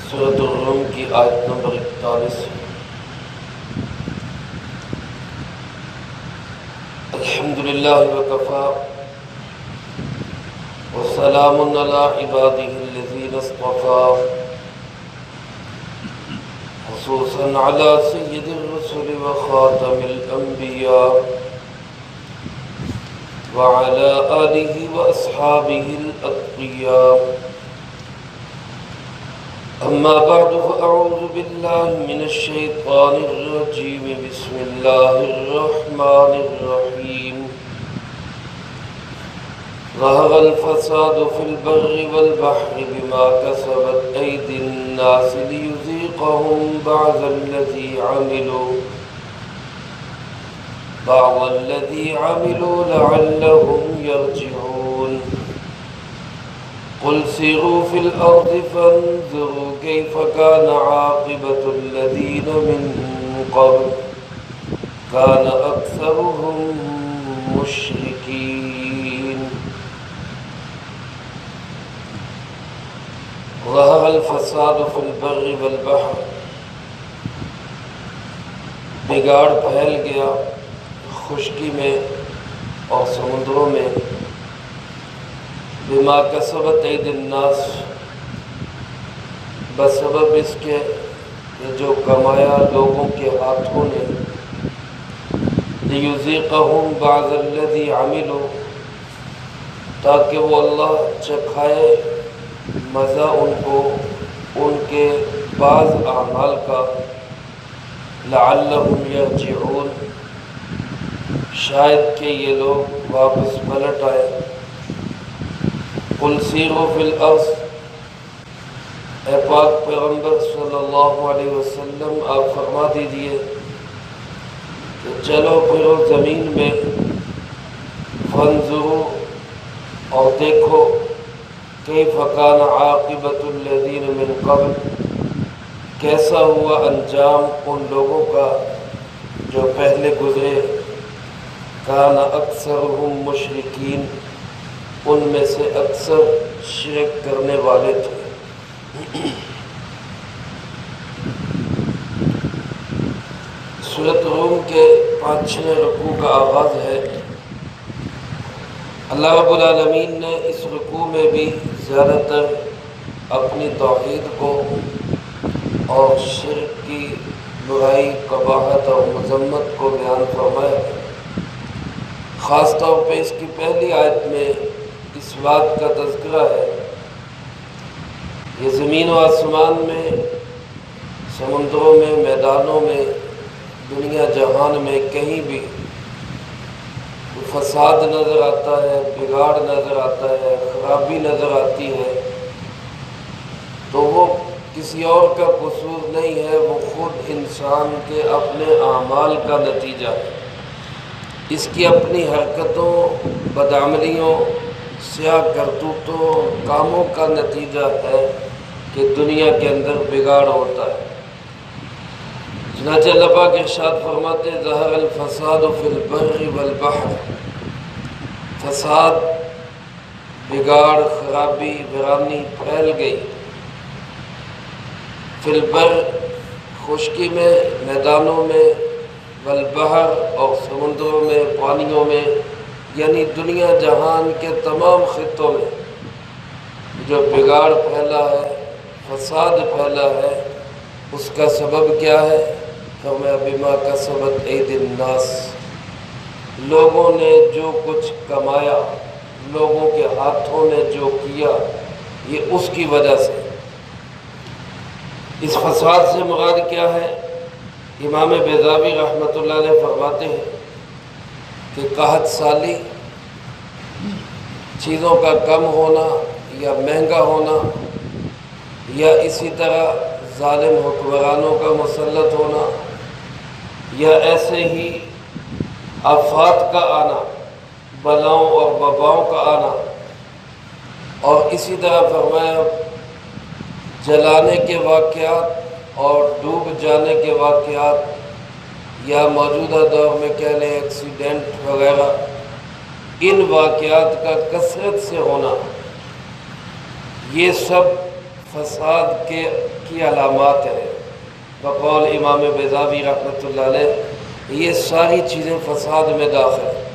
سورۃ الروم کی آیت نمبر 41۔ الحمدللہ وکفی وسلام علی عبادہ الذین اصطفی، خصوصا علی سید الرسل وخاتم الانبیاء وعلى آلہ واصحابہ الاتقیاء۔ اما بعد فاعوذ باللہ من الشیطان الرجیم، بسم اللہ الرحمن الرحیم۔ ظہر الفساد فی البر والبحر بما کسبت ایدی الناس لیذیقہم بعض الذی عملوا لعلہم یرجعون۔ قل سیروا فی الارض فانظروا کیف کان عاقبۃ الذین من قبل کان اکثرهم مشرکین۔ ظہر الفساد فی البر والبحر، بگاڑ پھیل گیا خشکی میں اور سمندروں میں، بما کسبت ایدی الناس، بسبب اس کے جو کمایا لوگوں کے ہاتھوں نے، لیذیقہم بعض الذی عملوا، تاکہ وہ اللہ چکھائے مزہ ان کو ان کے بعض اعمال کا، لعلہم یرجعون، شاید کہ یہ لوگ واپس پلٹ آئے۔ قل سیروا فی الارض، اے پاک پیغمبر صلی اللہ علیہ وسلم آپ فرما دیجئے کہ چلو پھرو زمین میں، فانظروا، اور دیکھو، کیف کان عاقبۃ الذین من قبل، کیسا ہوا انجام ان لوگوں کا جو پہلے گزرے، کان اکثرهم مشرکین، ان میں سے اکثر شرک کرنے والے تھے۔ سورۃ روم کے 5 رکوع کا آغاز ہے۔ اللہ رب العالمین نے اس رکوع میں بھی زیادہ تر اپنی توحید کو اور شرک کی برائی، قباحت اور مذمت کو بیان فرمایا۔ خاص طور پہ اس کی پہلی آیت میں اس بات کا تذکرہ ہے، یہ زمین و آسمان میں، سمندروں میں، میدانوں میں، دنیا جہان میں کہیں بھی فساد نظر آتا ہے، بگاڑ نظر آتا ہے، خرابی نظر آتی ہے، تو وہ کسی اور کا قصور نہیں ہے، وہ خود انسان کے اپنے اعمال کا نتیجہ ہے، اس کی اپنی حرکتوں، بدعملیوں، سیاہ کرتوتوں، کاموں کا نتیجہ ہے کہ دنیا کے اندر بگاڑ ہوتا ہے۔ چنانچہ اللہ پاک ارشاد فرماتے، ظہر الفساد فی البر والبحر، فساد، بگاڑ، خرابی، ویرانی پھیل گئی، فی البر، خشکی میں، میدانوں میں، والبحر، اور سمندروں میں، پانیوں میں، یعنی دنیا جہان کے تمام خطوں میں جو بگاڑ پھیلا ہے، فساد پھیلا ہے، اس کا سبب کیا ہے؟ فرمایا بما کسبت ایدی الناس، لوگوں نے جو کچھ کمایا، لوگوں کے ہاتھوں نے جو کیا، یہ اس کی وجہ سے۔ اس فساد سے مراد کیا ہے؟ امام بیضاوی رحمۃ اللہ علیہ فرماتے ہیں کہ قحط سالی، چیزوں کا کم ہونا یا مہنگا ہونا، یا اسی طرح ظالم حکمرانوں کا مسلط ہونا، یا ایسے ہی آفات کا آنا، بلاؤں اور وباؤں کا آنا، اور اسی طرح فرمایا جلانے کے واقعات اور ڈوب جانے کے واقعات، یا موجودہ دور میں کہہ لیں ایکسیڈنٹ وغیرہ، ان واقعات کا کثرت سے ہونا، یہ سب فساد کی علامات ہیں بقول امام بیضاوی رحمۃ اللہ علیہ، یہ ساری چیزیں فساد میں داخل ہیں۔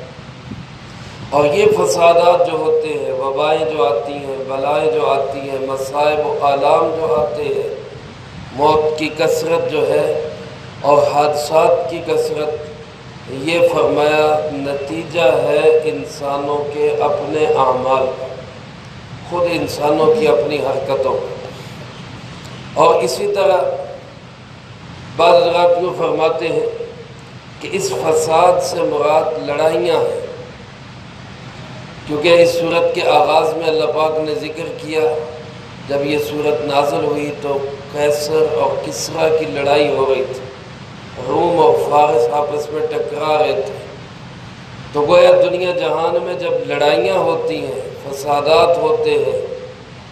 اور یہ فسادات جو ہوتے ہیں، وبائیں جو آتی ہیں، بلائیں جو آتی ہیں، مصائب و آلام جو آتے ہیں، موت کی کثرت جو ہے اور حادثات کی کثرت، یہ فرمایا نتیجہ ہے انسانوں کے اپنے اعمال کا، خود انسانوں کی اپنی حرکتوں کا۔ اور اسی طرح بعض حضرات یوں فرماتے ہیں کہ اس فساد سے مراد لڑائیاں ہیں، کیونکہ اس صورت کے آغاز میں اللہ پاک نے ذکر کیا، جب یہ صورت نازل ہوئی تو قیصر اور کسریٰ کی لڑائی ہو رہی تھی، روم اور فارس آپس میں ٹکرا رہے تھے۔ تو گویا دنیا جہان میں جب لڑائیاں ہوتی ہیں، فسادات ہوتے ہیں،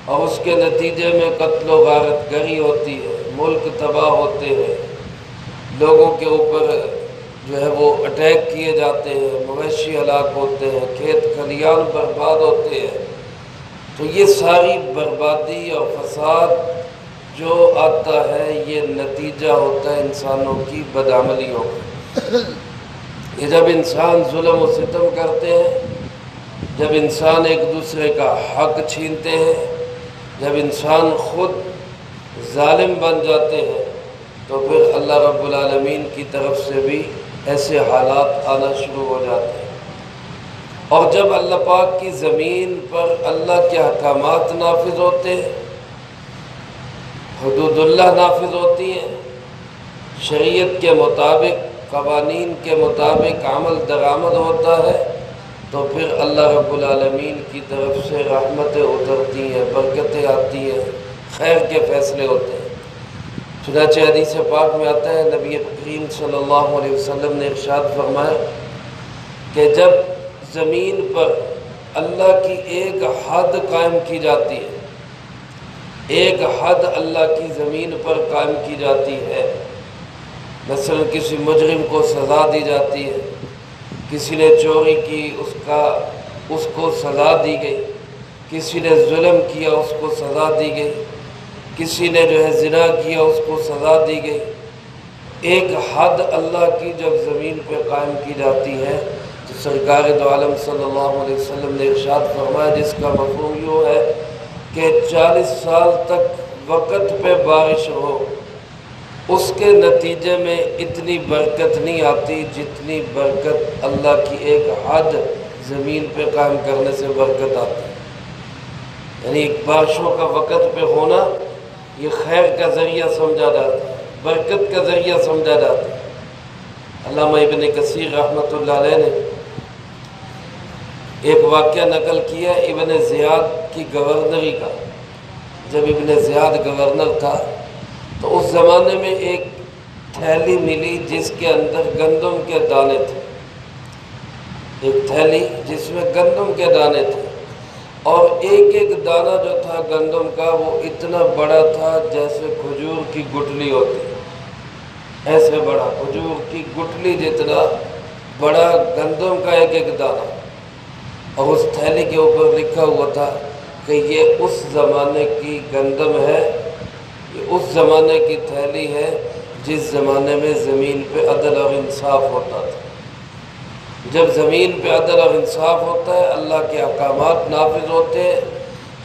اور اس کے نتیجے میں قتل و غارت گری ہوتی ہے، ملک تباہ ہوتے ہیں، لوگوں کے اوپر جو ہے وہ اٹیک کیے جاتے ہیں، مویشی ہلاک ہوتے ہیں، کھیت کھلیان برباد ہوتے ہیں، تو یہ ساری بربادی اور فساد جو آتا ہے یہ نتیجہ ہوتا ہے انسانوں کی بدعملیوں کا۔ یہ جب انسان ظلم و ستم کرتے ہیں، جب انسان ایک دوسرے کا حق چھینتے ہیں، جب انسان خود ظالم بن جاتے ہیں، تو پھر اللہ رب العالمین کی طرف سے بھی ایسے حالات آنا شروع ہو جاتے ہیں۔ اور جب اللہ پاک کی زمین پر اللہ کے احکامات نافذ ہوتے ہیں، حدود اللہ نافذ ہوتی ہیں، شریعت کے مطابق، قوانین کے مطابق عمل درآمد ہوتا ہے، تو پھر اللہ رب العالمین کی طرف سے رحمتیں اترتی ہیں، برکتیں آتی ہیں، خیر کے فیصلے ہوتے ہیں۔ چنانچہ حدیث پاک میں آتا ہے، نبی کریم صلی اللہ علیہ وسلم نے ارشاد فرمایا کہ جب زمین پر اللہ کی ایک حد قائم کی جاتی ہے، ایک حد اللہ کی زمین پر قائم کی جاتی ہے، مثلا کسی مجرم کو سزا دی جاتی ہے، کسی نے چوری کی اس کو سزا دی گئی، کسی نے ظلم کیا اس کو سزا دی گئی، کسی نے جو ہے زنا کیا اس کو سزا دی گئی۔ ایک حد اللہ کی جب زمین پہ قائم کی جاتی ہے تو سرکار دو عالم صلی اللہ علیہ وسلم نے ارشاد فرمایا، جس کا مفہوم یوں ہے کہ 40 سال تک وقت پہ بارش ہو، اس کے نتیجے میں اتنی برکت نہیں آتی جتنی برکت اللہ کی ایک حد زمین پہ قائم کرنے سے برکت آتی ہے۔ یعنی ایک بارشوں کا وقت پہ ہونا یہ خیر کا ذریعہ سمجھا جاتا ہے، برکت کا ذریعہ سمجھا جاتا ہے۔ علامہ ابن کثیر رحمۃ اللہ علیہ نے ایک واقعہ نقل کیا ابن زیاد کی گورنری کا۔ جب ابن زیاد گورنر تھا تو اس زمانے میں ایک تھیلی ملی جس کے اندر گندم کے دانے تھے، ایک تھیلی جس میں گندم کے دانے تھے، اور ایک ایک دانہ جو تھا گندم کا وہ اتنا بڑا تھا جیسے کھجور کی گٹلی ہوتی، ایسے بڑا، کھجور کی گٹلی جتنا بڑا گندم کا ایک ایک دانہ۔ اور اس تھیلی کے اوپر لکھا ہوا تھا کہ یہ اس زمانے کی گندم ہے، یہ اس زمانے کی تھیلی ہے جس زمانے میں زمین پہ عدل اور انصاف ہوتا تھا۔ جب زمین پہ عدل اور انصاف ہوتا ہے، اللہ کے احکامات نافذ ہوتے ہیں،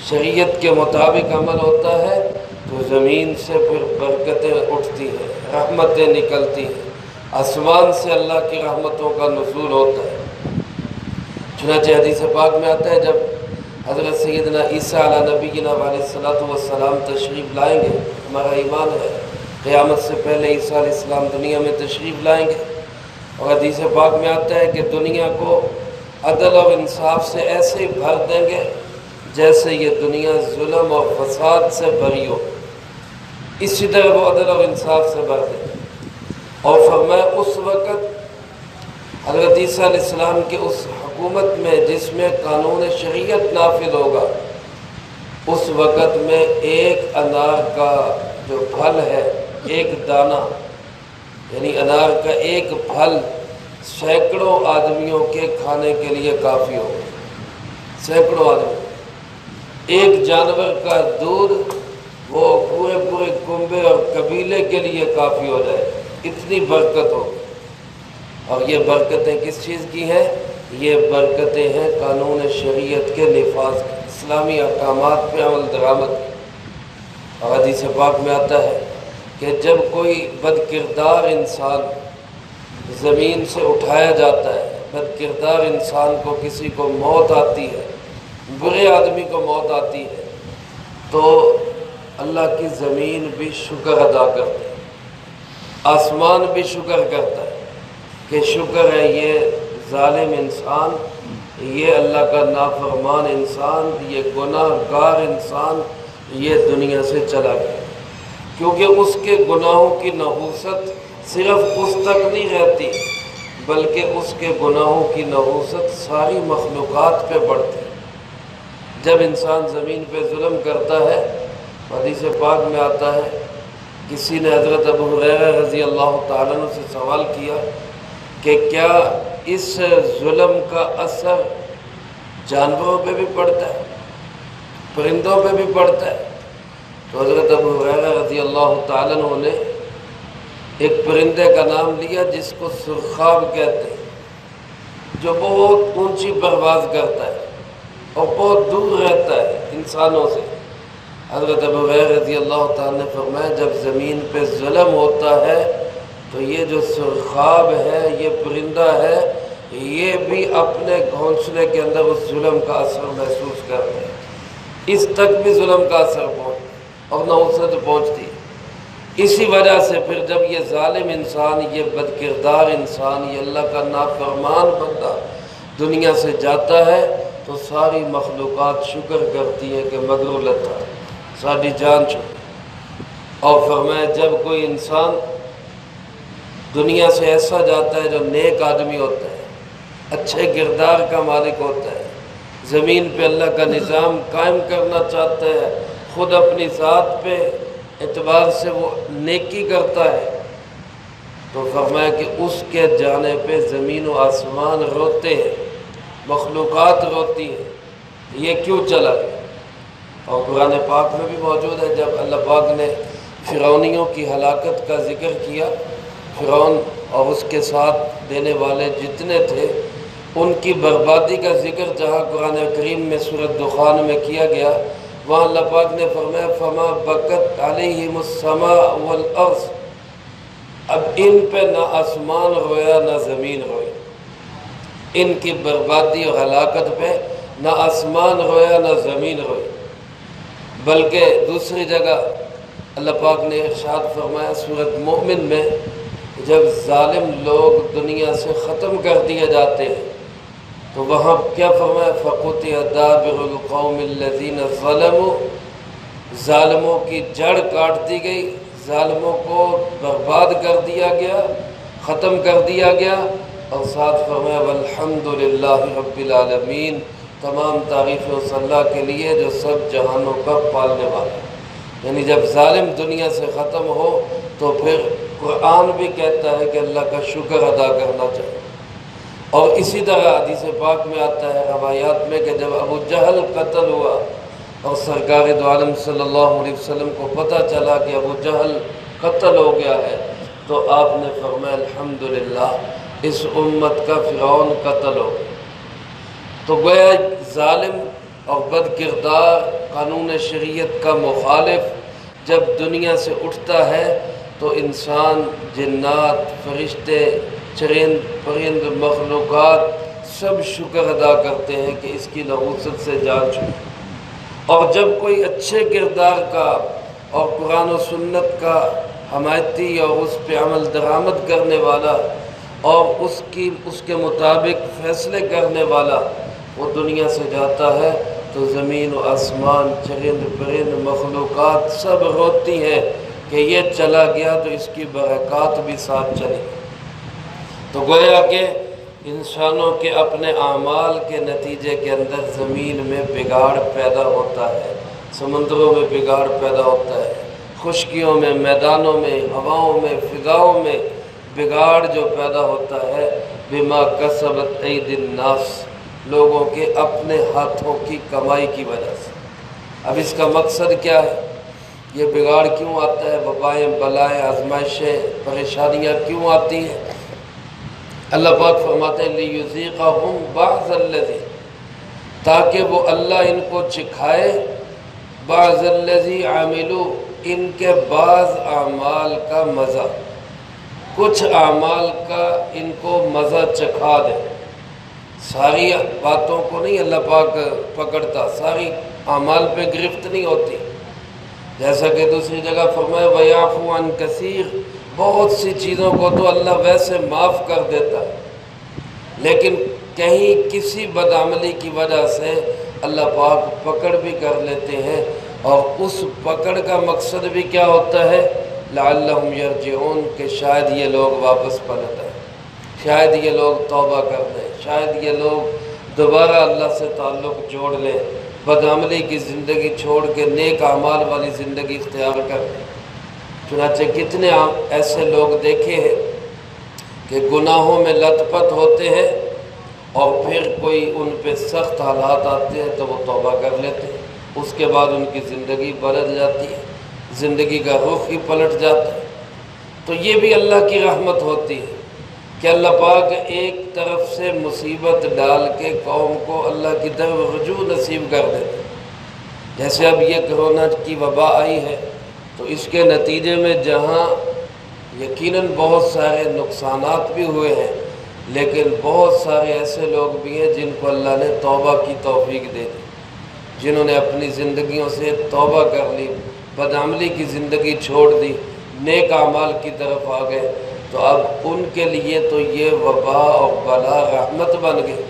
شریعت کے مطابق عمل ہوتا ہے، تو زمین سے پھر برکتیں اٹھتی ہیں، رحمتیں نکلتی ہیں، آسمان سے اللہ کی رحمتوں کا نزول ہوتا ہے۔ چنانچہ حدیث پاک میں آتا ہے، جب حضرت سیدنا عیسیٰ علیہ نبینا علیہ السلام تشریف لائیں گے، ہمارا ایمان ہے قیامت سے پہلے عیسیٰ علیہ السلام دنیا میں تشریف لائیں گے، اور حدیث پاک میں آتا ہے کہ دنیا کو عدل اور انصاف سے ایسے ہی بھر دیں گے جیسے یہ دنیا ظلم اور فساد سے بھری ہو، اسی طرح وہ عدل اور انصاف سے بھر دیں گے۔ اور فرمایا اس وقت حضرت عیسیٰ علیہ السلام کے اس حکومت میں جس میں قانون شریعت نافذ ہوگا، اس وقت میں ایک انار کا جو پھل ہے، ایک دانہ، یعنی انار کا ایک پھل سینکڑوں آدمیوں کے کھانے کے لیے کافی ہوگا، سینکڑوں آدمی۔ ایک جانور کا دودھ وسیلے کے لیے کافی ہو جائے، اتنی برکت ہو۔ اور یہ برکتیں کس چیز کی ہیں؟ یہ برکتیں ہیں قانون شریعت کے نفاذ کی، اسلامی احکامات پہ عمل درآمد کی۔ اور حدیث پاک میں آتا ہے کہ جب کوئی بد کردار انسان زمین سے اٹھایا جاتا ہے، بد کردار انسان کو کسی کو موت آتی ہے، برے آدمی کو موت آتی ہے، تو اللہ کی زمین بھی شکر ادا کرتی ہے، آسمان بھی شکر کرتا ہے کہ شکر ہے یہ ظالم انسان، یہ اللہ کا نافرمان انسان، یہ گناہ گار انسان یہ دنیا سے چلا گیا۔ کیونکہ اس کے گناہوں کی نحوست صرف اس تک نہیں رہتی، بلکہ اس کے گناہوں کی نحوست ساری مخلوقات پہ بڑھتی ہے۔ جب انسان زمین پہ ظلم کرتا ہے، حدیث پاک میں آتا ہے، کسی نے حضرت ابو ہریرہ رضی اللہ تعالیٰ عنہ سے سوال کیا کہ کیا اس ظلم کا اثر جانوروں پہ بھی پڑتا ہے، پرندوں پہ بھی پڑتا ہے؟ تو حضرت ابو ہریرہ رضی اللہ تعالیٰ عنہ نے ایک پرندے کا نام لیا جس کو سرخاب کہتے ہیں، جو بہت اونچی پرواز کرتا ہے اور بہت دور رہتا ہے انسانوں سے۔ حضرت ابو ہریرہ رضی اللہ تعالیٰ نے فرمایا جب زمین پہ ظلم ہوتا ہے تو یہ جو سرخاب ہے، یہ پرندہ ہے، یہ بھی اپنے گھونسلے کے اندر اس ظلم کا اثر محسوس کرتے ہیں، اس تک بھی ظلم کا اثر اور نحوست پہنچتی ہے۔ اسی وجہ سے پھر جب یہ ظالم انسان، یہ بد کردار انسان، یہ اللہ کا نافرمان بندہ دنیا سے جاتا ہے تو ساری مخلوقات شکر کرتی ہے کہ مگر لتا ساری جان چھوڑی۔ اور فرمایا جب کوئی انسان دنیا سے ایسا جاتا ہے جو نیک آدمی ہوتا ہے، اچھے کردار کا مالک ہوتا ہے، زمین پہ اللہ کا نظام قائم کرنا چاہتا ہے، خود اپنی ذات پہ اعتبار سے وہ نیکی کرتا ہے، تو فرمایا کہ اس کے جانے پہ زمین و آسمان روتے ہیں، مخلوقات روتی ہیں، یہ کیوں چلا گیا؟ اور قرآن پاک میں بھی موجود ہے، جب اللہ پاک نے فرعونیوں کی ہلاکت کا ذکر کیا، فرعون اور اس کے ساتھ دینے والے جتنے تھے ان کی بربادی کا ذکر جہاں قرآن کریم میں سورۃ دخان میں کیا گیا، وہاں اللہ پاک نے فرمایا فما بکت علیہم السماء والارض، اب ان پہ نہ آسمان رویا نہ زمین روئی، ان کی بربادی اور ہلاکت پہ نہ آسمان رویا نہ زمین روئی، بلکہ دوسری جگہ اللہ پاک نے ارشاد فرمایا سورۃ مومن میں، جب ظالم لوگ دنیا سے ختم کر دیے جاتے ہیں تو وہاں کیا فرمایا فَقُطِعَ دَابِرُ الْقَوْمِ الَّذِينَ ظَلَمُوا، ظالموں کی جڑ کاٹ دی گئی، ظالموں کو برباد کر دیا گیا، ختم کر دیا گیا، اور ساتھ فرمایا وَالْحَمْدُ لِلَّهِ رَبِّ الْعَالَمِينَ، تمام تعریفیں اس اللہ کے لیے جو سب جہانوں کا پالنے والا ہے۔ یعنی جب ظالم دنیا سے ختم ہو تو پھر قرآن بھی کہتا ہے کہ اللہ کا شکر ادا کرنا چاہیے۔ اور اسی طرح حدیث پاک میں آتا ہے روایات میں کہ جب ابو جہل قتل ہوا اور سرکار دو عالم صلی اللہ علیہ وسلم کو پتہ چلا کہ ابو جہل قتل ہو گیا ہے تو آپ نے فرمایا الحمدللہ اس امت کا فرعون قتل ہو گیا۔ تو گویا ظالم اور بد کردار قانون شریعت کا مخالف جب دنیا سے اٹھتا ہے تو انسان، جنات، فرشتے، چرند پرند مخلوقات سب شکر ادا کرتے ہیں کہ اس کی نحوست سے جان چھوٹی۔ اور جب کوئی اچھے کردار کا اور قرآن و سنت کا حمایتی اور اس پہ عمل درآمد کرنے والا اور اس کے مطابق فیصلے کرنے والا وہ دنیا سے جاتا ہے تو زمین و آسمان، چرند پرند مخلوقات سب روتی ہیں کہ یہ چلا گیا تو اس کی برکات بھی ساتھ چلی۔ تو گویا کہ انسانوں کے اپنے اعمال کے نتیجے کے اندر زمین میں بگاڑ پیدا ہوتا ہے، سمندروں میں بگاڑ پیدا ہوتا ہے، خشکیوں میں، میدانوں میں، ہواؤں میں، فضاؤں میں بگاڑ جو پیدا ہوتا ہے بما کسبت ایدی الناس، لوگوں کے اپنے ہاتھوں کی کمائی کی وجہ سے۔ اب اس کا مقصد کیا ہے یہ بگاڑ کیوں آتا ہے، وبائیں، بلائیں، آزمائشیں، پریشانیاں کیوں آتی ہیں؟ اللہ پاک فرماتے ہیں لیذیقہم بعض الذی، تاکہ وہ اللہ ان کو چکھائے بعض الذی عملوا، ان کے بعض اعمال کا مزہ، کچھ اعمال کا ان کو مزہ چکھا دے۔ ساری باتوں کو نہیں اللہ پاک پکڑتا، ساری اعمال پہ گرفت نہیں ہوتی، جیسا کہ دوسری جگہ فرمائے وَيَعْفُو عَنْ كَثِيرٍ، بہت سی چیزوں کو تو اللہ ویسے معاف کر دیتا ہے، لیکن کہیں کسی بدعملی کی وجہ سے اللہ پاک پکڑ بھی کر لیتے ہیں، اور اس پکڑ کا مقصد بھی کیا ہوتا ہے؟ لعلہم یرجعون، کہ شاید یہ لوگ واپس پلٹ آئیں، شاید یہ لوگ توبہ کر دیں، شاید یہ لوگ دوبارہ اللہ سے تعلق جوڑ لیں، بدعملی کی زندگی چھوڑ کے نیک اعمال والی زندگی اختیار کر دیں۔ چنانچہ کتنے ایسے لوگ دیکھے ہیں کہ گناہوں میں لت پت ہوتے ہیں، اور پھر کوئی ان پہ سخت حالات آتے ہیں تو وہ توبہ کر لیتے ہیں، اس کے بعد ان کی زندگی بدل جاتی ہے، زندگی کا رخ ہی پلٹ جاتا ہے۔ تو یہ بھی اللہ کی رحمت ہوتی ہے کہ اللہ پاک ایک طرف سے مصیبت ڈال کے قوم کو اللہ کی طرف رجوع نصیب کر دیتے ہیں۔ جیسے اب یہ کرونا کی وبا آئی ہے، تو اس کے نتیجے میں جہاں یقیناً بہت سارے نقصانات بھی ہوئے ہیں، لیکن بہت سارے ایسے لوگ بھی ہیں جن کو اللہ نے توبہ کی توفیق دے دی، جنہوں نے اپنی زندگیوں سے توبہ کر لی، بدعملی کی زندگی چھوڑ دی، نیک اعمال کی طرف آ گئے، تو اب ان کے لیے تو یہ وبا اور بلا رحمت بن گئی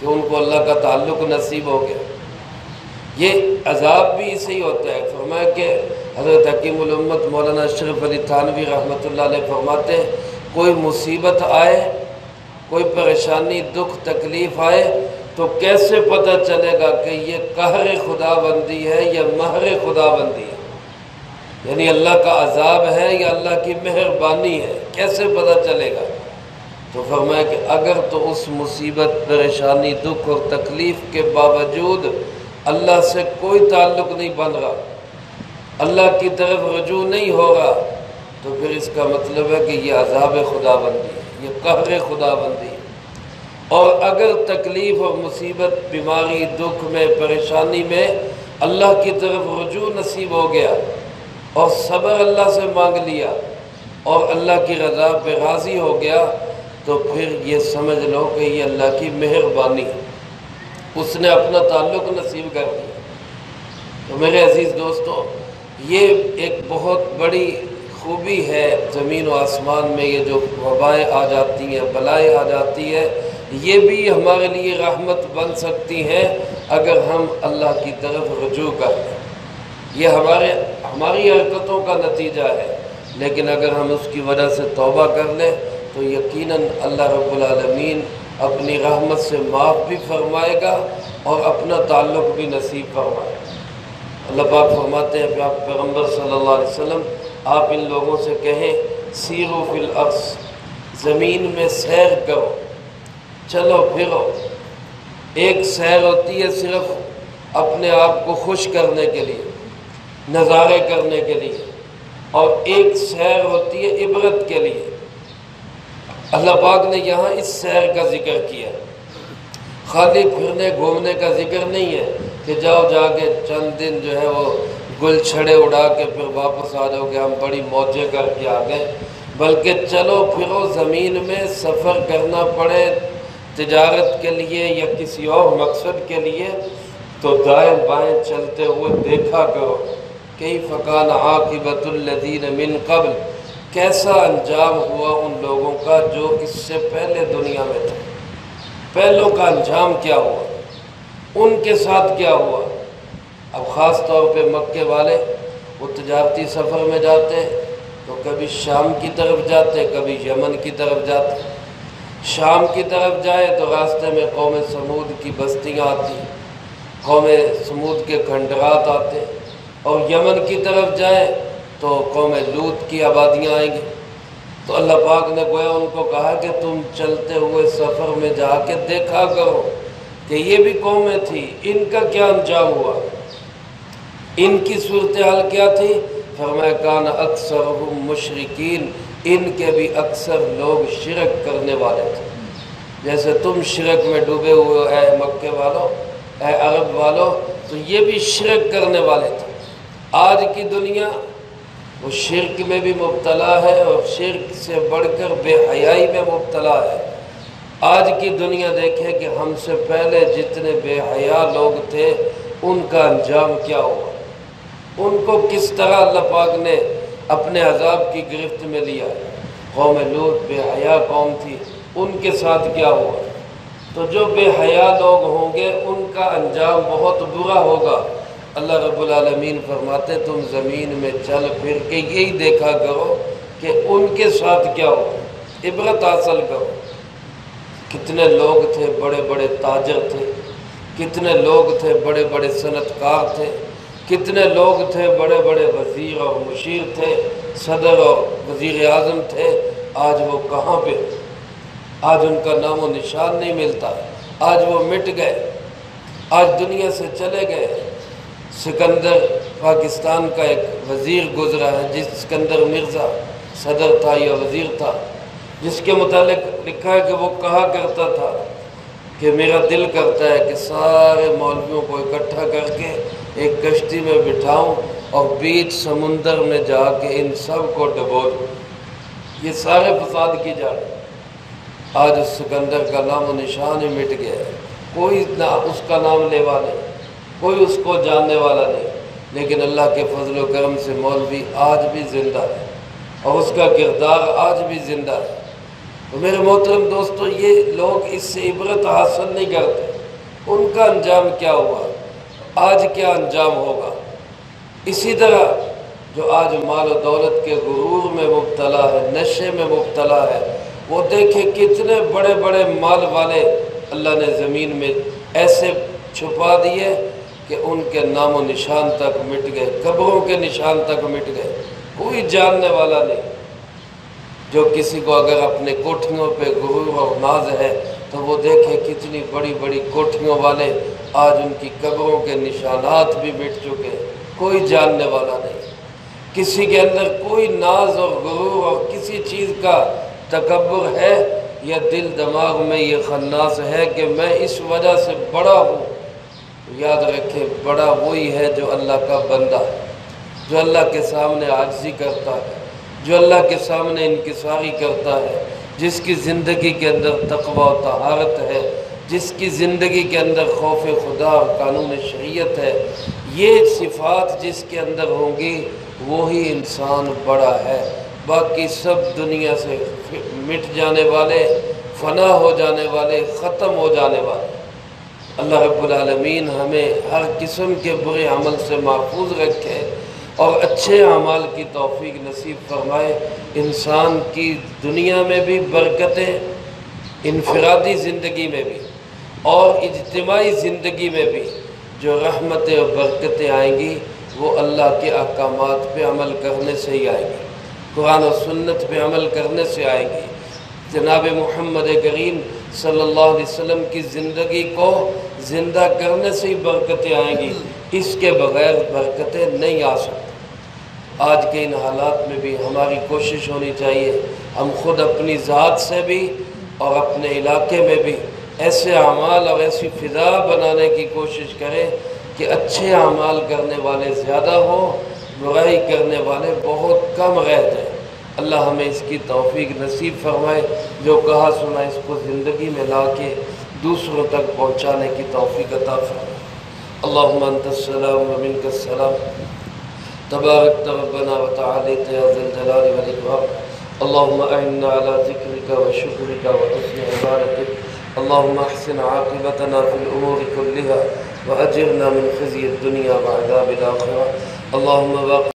کہ ان کو اللہ کا تعلق نصیب ہو گیا۔ یہ عذاب بھی اسے ہی ہوتا ہے۔ فرمایا کہ حضرت حکیم الامت مولانا اشرف علی تھانوی رحمۃ اللہ علیہ فرماتے ہیں، کوئی مصیبت آئے، کوئی پریشانی، دکھ، تکلیف آئے تو کیسے پتہ چلے گا کہ یہ قہر خدا بندی ہے یا مہر خدا بندی ہے، یعنی اللہ کا عذاب ہے یا اللہ کی مہربانی ہے، کیسے پتہ چلے گا؟ تو فرمایا کہ اگر تو اس مصیبت، پریشانی، دکھ اور تکلیف کے باوجود اللہ سے کوئی تعلق نہیں بن رہا، اللہ کی طرف رجوع نہیں ہو رہا، تو پھر اس کا مطلب ہے کہ یہ عذاب خدا بندی ہے، یہ قہر خدا بندی ہے۔ اور اگر تکلیف اور مصیبت، بیماری، دکھ میں، پریشانی میں اللہ کی طرف رجوع نصیب ہو گیا اور صبر اللہ سے مانگ لیا اور اللہ کی رضا پہ راضی ہو گیا، تو پھر یہ سمجھ لو کہ یہ اللہ کی مہربانی ہے، اس نے اپنا تعلق نصیب کر دیا۔ تو میرے عزیز دوستو، یہ ایک بہت بڑی خوبی ہے زمین و آسمان میں، یہ جو وبائیں آ جاتی ہیں، بلائیں آ جاتی ہے، یہ بھی ہمارے لیے رحمت بن سکتی ہیں اگر ہم اللہ کی طرف رجوع کریں۔ یہ ہماری حرکتوں کا نتیجہ ہے، لیکن اگر ہم اس کی وجہ سے توبہ کر لیں تو یقیناً اللہ رب العالمین اپنی رحمت سے معاف بھی فرمائے گا اور اپنا تعلق بھی نصیب فرمائے گا۔ اللہ پاک فرماتے ہیں پیغمبر صلی اللہ علیہ وسلم، آپ ان لوگوں سے کہیں سیروا فی الارض، زمین میں سیر کرو، چلو پھرو۔ ایک سیر ہوتی ہے صرف اپنے آپ کو خوش کرنے کے لیے، نظارے کرنے کے لیے، اور ایک سیر ہوتی ہے عبرت کے لیے۔ اللہ پاک نے یہاں اس سیر کا ذکر کیا، خالی پھرنے گھومنے کا ذکر نہیں ہے کہ جاؤ جا کے چند دن جو ہے وہ گل چھڑے اڑا کے پھر واپس آ جاؤ کہ ہم بڑی موجیں کر کے آ گئے، بلکہ چلو پھرو زمین میں، سفر کرنا پڑے تجارت کے لیے یا کسی اور مقصد کے لیے تو دائیں بائیں چلتے ہوئے دیکھا کرو، کیف کان عاقبۃ الذین من قبل، کیسا انجام ہوا ان لوگوں کا جو اس سے پہلے دنیا میں تھے، پہلوں کا انجام کیا ہوا، ان کے ساتھ کیا ہوا۔ اب خاص طور پہ مکے والے وہ تجارتی سفر میں جاتے تو کبھی شام کی طرف جاتے، کبھی یمن کی طرف جاتے۔ شام کی طرف جائے تو راستے میں قوم سمود کی بستیاں آتی، قوم سمود کے کھنڈرات آتے، اور یمن کی طرف جائیں تو قوم لوط کی آبادیاں آئیں گی۔ تو اللہ پاک نے گویا ان کو کہا کہ تم چلتے ہوئے سفر میں جا کے دیکھا کرو کہ یہ بھی قومیں تھی، ان کا کیا انجام ہوا، ان کی صورتحال کیا تھی۔ فرمایا کان اکثرہم مشرکین، ان کے بھی اکثر لوگ شرک کرنے والے تھے، جیسے تم شرک میں ڈوبے ہوئے اے مکے والو، اے عرب والو، تو یہ بھی شرک کرنے والے تھے۔ آج کی دنیا وہ شرک میں بھی مبتلا ہے اور شرک سے بڑھ کر بے حیائی میں مبتلا ہے۔ آج کی دنیا دیکھے کہ ہم سے پہلے جتنے بے حیا لوگ تھے ان کا انجام کیا ہوا، ان کو کس طرح اللہ پاک نے اپنے عذاب کی گرفت میں لیا۔ قوم لوط بے حیا قوم تھی، ان کے ساتھ کیا ہوا۔ تو جو بے حیا لوگ ہوں گے ان کا انجام بہت برا ہوگا۔ اللہ رب العالمین فرماتے تم زمین میں چل پھر کے یہی دیکھا کرو کہ ان کے ساتھ کیا ہو، عبرت حاصل کرو۔ کتنے لوگ تھے بڑے بڑے تاجر تھے، کتنے لوگ تھے بڑے بڑے صنعت کار تھے، کتنے لوگ تھے بڑے بڑے وزیر اور مشیر تھے، صدر اور وزیر اعظم تھے، آج وہ کہاں پہ؟ آج ان کا نام و نشان نہیں ملتا، آج وہ مٹ گئے، آج دنیا سے چلے گئے۔ سکندر پاکستان کا ایک وزیر گزرا ہے، جس سکندر مرزا صدر تھا یا وزیر تھا، جس کے متعلق لکھا ہے کہ وہ کہا کرتا تھا کہ میرا دل کرتا ہے کہ سارے مولویوں کو اکٹھا کر کے ایک کشتی میں بٹھاؤں اور بیچ سمندر میں جا کے ان سب کو ڈبو دوں۔ یہ سارے فساد کی جڑ۔ آج اس سکندر کا نام و نشان ہی مٹ گیا ہے، کوئی نہ اس کا نام لیوا نہیں، کوئی اس کو جاننے والا نہیں، لیکن اللہ کے فضل و کرم سے مولوی آج بھی زندہ ہے اور اس کا کردار آج بھی زندہ ہے۔ تو میرے محترم دوستو، یہ لوگ اس سے عبرت حاصل نہیں کرتے، ان کا انجام کیا ہوا، آج کیا انجام ہوگا۔ اسی طرح جو آج مال و دولت کے غرور میں مبتلا ہے، نشے میں مبتلا ہے، وہ دیکھے کتنے بڑے بڑے مال والے اللہ نے زمین میں ایسے چھپا دیے کہ ان کے نام و نشان تک مٹ گئے، قبروں کے نشان تک مٹ گئے، کوئی جاننے والا نہیں۔ جو کسی کو اگر اپنے کوٹھیوں پہ غرور اور ناز ہے تو وہ دیکھے کتنی بڑی بڑی کوٹھیوں والے آج ان کی قبروں کے نشانات بھی مٹ چکے، کوئی جاننے والا نہیں۔ کسی کے اندر کوئی ناز اور غرور اور کسی چیز کا تکبر ہے یا دل دماغ میں یہ خناس ہے کہ میں اس وجہ سے بڑا ہوں، یاد رکھے بڑا وہی ہے جو اللہ کا بندہ ہے، جو اللہ کے سامنے عاجزی کرتا ہے، جو اللہ کے سامنے انکساری کرتا ہے، جس کی زندگی کے اندر تقوی و طہارت ہے، جس کی زندگی کے اندر خوف خدا اور قانون شریعت ہے۔ یہ صفات جس کے اندر ہوں گی وہی انسان بڑا ہے۔ باقی سب دنیا سے مٹ جانے والے، فنا ہو جانے والے، ختم ہو جانے والے۔ اللہ رب العالمین ہمیں ہر قسم کے برے عمل سے محفوظ رکھے اور اچھے اعمال کی توفیق نصیب فرمائے۔ انسان کی دنیا میں بھی برکتیں، انفرادی زندگی میں بھی اور اجتماعی زندگی میں بھی جو رحمتیں اور برکتیں آئیں گی وہ اللہ کے احکامات پہ عمل کرنے سے ہی آئیں گی، قرآن و سنت پہ عمل کرنے سے آئیں گی۔ جناب محمد کریم صلی اللہ علیہ وسلم کی زندگی کو زندہ کرنے سے ہی برکتیں آئیں گی، اس کے بغیر برکتیں نہیں آ سکتی۔ آج کے ان حالات میں بھی ہماری کوشش ہونی چاہیے ہم خود اپنی ذات سے بھی اور اپنے علاقے میں بھی ایسے اعمال اور ایسی فضا بنانے کی کوشش کریں کہ اچھے اعمال کرنے والے زیادہ ہوں، برائی کرنے والے بہت کم رہ جائیں۔ اللہ ہمیں اس کی توفیق نصیب فرمائے، جو کہا سنا اس کو زندگی میں لا کے دوسروں تک پہنچانے کی توفیق عطا فرمائے۔ اللہم انت السلام و منک السلام، تبارک ربنا و تعالیت یا ذی الجلال والاکرام۔ اللہم اعنا علی ذکرک و شکرک و حسن عبادتک۔ اللہم احسن عاقبتنا فی الامور کلها و اجرنا من خزی الدنیا و عذاب الآخرہ۔ اللہم